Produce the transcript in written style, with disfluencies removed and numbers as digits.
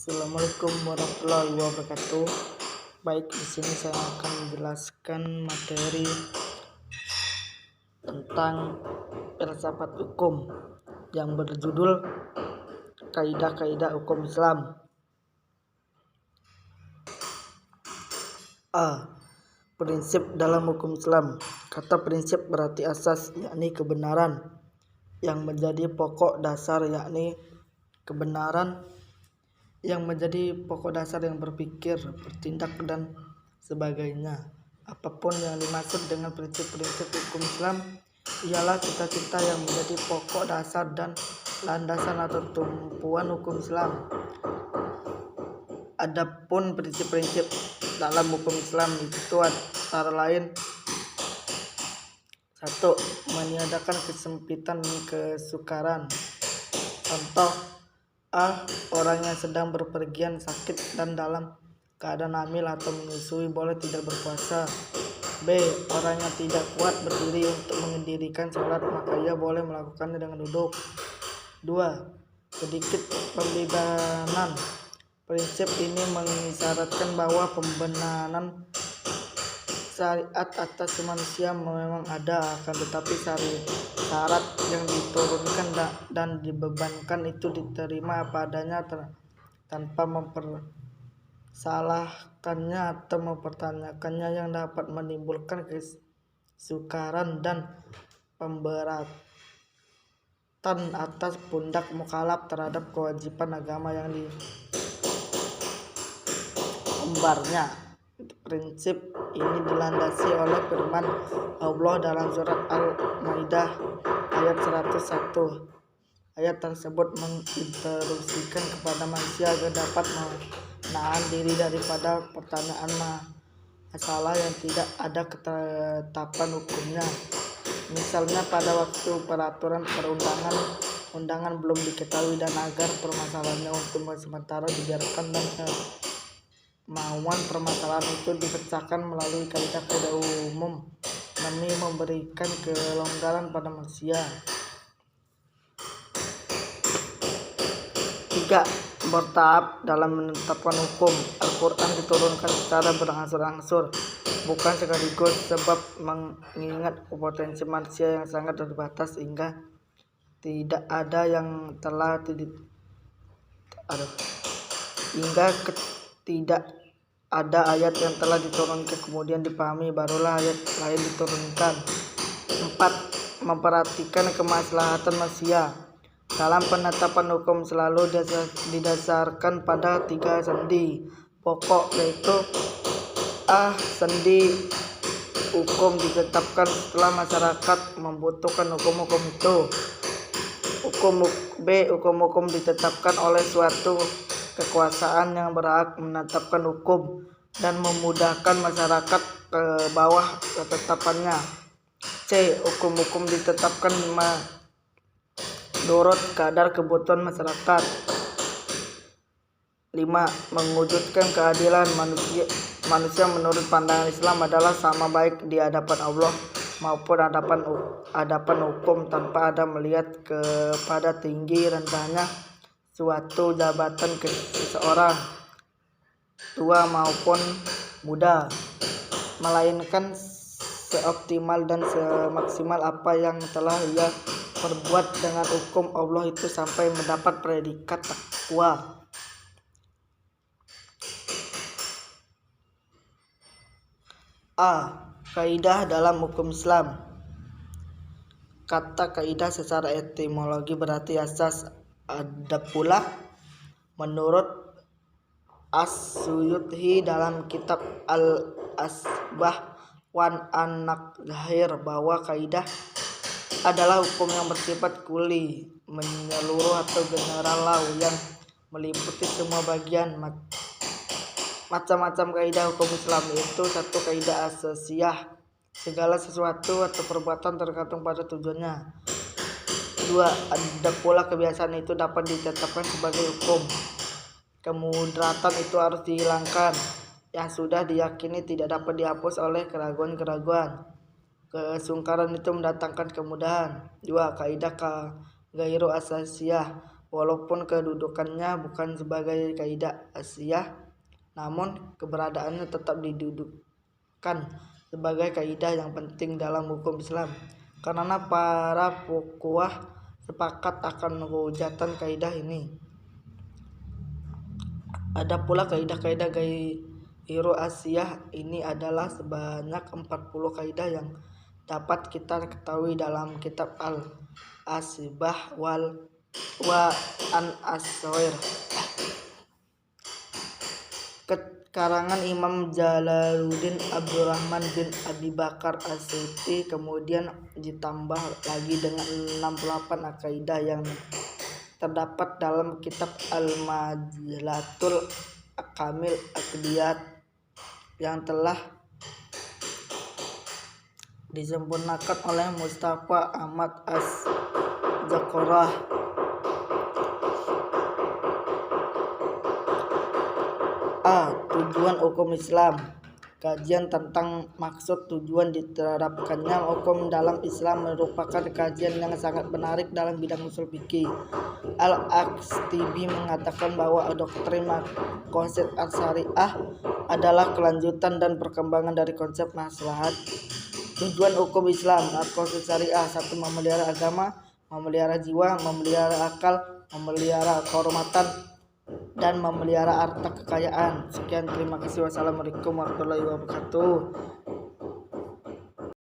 Assalamualaikum warahmatullahi wabarakatuh. Baik, di sini saya akan menjelaskan materi tentang filsafat hukum yang berjudul Kaidah-kaidah hukum Islam. Prinsip dalam hukum Islam. Kata prinsip berarti asas, yakni kebenaran, yang menjadi pokok dasar, yakni kebenaran yang menjadi pokok dasar yang berpikir, bertindak, dan sebagainya. Apapun yang dimaksud dengan prinsip-prinsip hukum Islam ialah cita-cita yang menjadi pokok dasar dan landasan atau tumpuan hukum Islam. Adapun prinsip-prinsip dalam hukum Islam itu antara lain: 1. Meniadakan kesempitan kesukaran. Contoh: A. Orang yang sedang berpergian sakit dan dalam keadaan hamil atau menyusui boleh tidak berpuasa. B. Orang yang tidak kuat berdiri untuk mendirikan sholat, maka ia boleh melakukannya dengan duduk. 2. Sedikit pembebanan. Prinsip ini mengisyaratkan bahwa pembenaran syariat atas manusia memang ada, akan tetapi syarat yang diturunkan dan dibebankan itu diterima apa adanya tanpa mempersalahkannya atau mempertanyakannya, yang dapat menimbulkan kesukaran dan pemberatan atas pundak mukallaf terhadap kewajiban agama yang diembarnya. Prinsip ini dilandasi oleh firman Allah dalam surat Al-Maidah ayat 101. Ayat tersebut menginstruksikan kepada manusia agar dapat menahan diri daripada pertanyaan masalah yang tidak ada ketetapan hukumnya. Misalnya pada waktu peraturan perundang-undangan belum diketahui, dan agar permasalahannya untuk sementara dibiarkan dan kemauan permasalahan itu dipecahkan melalui kaidah-kaidah umum demi memberikan kelonggaran pada manusia. 3. Bertahap dalam menetapkan hukum. Al-Quran diturunkan secara berangsur-angsur, bukan sekaligus, sebab mengingat potensi manusia yang sangat terbatas hingga tidak ada ayat yang telah diturunkan kemudian dipahami, barulah ayat lain diturunkan. 4. Memperhatikan kemaslahatan manusia. Dalam penetapan hukum selalu didasarkan pada 3 sendi pokok, yaitu: A. Sendi hukum ditetapkan setelah masyarakat membutuhkan hukum-hukum itu. B. Hukum-hukum ditetapkan oleh suatu kekuasaan yang berhak menetapkan hukum dan memudahkan masyarakat ke bawah ketetapannya. C. Hukum-hukum ditetapkan menurut kadar kebutuhan masyarakat. 5. Mewujudkan keadilan. Manusia menurut pandangan Islam adalah sama baik di hadapan Allah maupun hadapan hukum, tanpa ada melihat kepada tinggi rendahnya suatu jabatan seseorang, tua maupun muda, melainkan seoptimal dan semaksimal apa yang telah ia perbuat dengan hukum Allah itu sampai mendapat predikat takwa. A. Kaidah dalam hukum Islam. Kata kaidah secara etimologi berarti asas. Ada pula menurut As-Suyuti dalam kitab Al-Asbah wan An-Naqdhir bahwa kaidah adalah hukum yang bersifat kuli, menyeluruh atau general yang meliputi semua bagian. Macam-macam kaidah hukum Islam itu: 1. Kaidah asasiyah. Segala sesuatu atau perbuatan tergantung pada tujuannya. 2. Ada pula kebiasaan itu dapat ditetapkan sebagai hukum. Kemudaratan itu harus dihilangkan. Yang sudah diyakini tidak dapat dihapus oleh keraguan-keraguan. Kesungkaran itu mendatangkan kemudahan. 2. Kaidah ghairu asasiyah. walaupun kedudukannya bukan sebagai kaidah asiyah, namun keberadaannya tetap didudukkan sebagai kaidah yang penting dalam hukum Islam, karena para fuqaha sepakat akan kehujatan kaidah ini. Ada pula kaidah-kaidah gairu asiyah. Ini adalah sebanyak 40 kaidah yang dapat kita ketahui dalam kitab Al-Asbah wa An-Aswair karangan Imam Jalaluddin Abdurrahman bin Abi Bakar As-Suyuti, kemudian ditambah lagi dengan 68 kaidah yang terdapat dalam kitab Al-Majlatul Kamil Aqdiyat yang telah disempurnakan oleh Mustafa Ahmad Az-Zakorah. Tujuan hukum Islam. Kajian tentang maksud tujuan diterapkannya hukum dalam Islam merupakan kajian yang sangat menarik dalam bidang usul fikih. Al-Aqtibi mengatakan bahwa doktrin konsep syariah adalah kelanjutan dan perkembangan dari konsep maslahat. Tujuan hukum Islam, konsep syariah: 1. Memelihara agama, memelihara jiwa, memelihara akal, memelihara kehormatan, dan memelihara harta kekayaan. Sekian, terima kasih. Wassalamualaikum warahmatullahi wabarakatuh.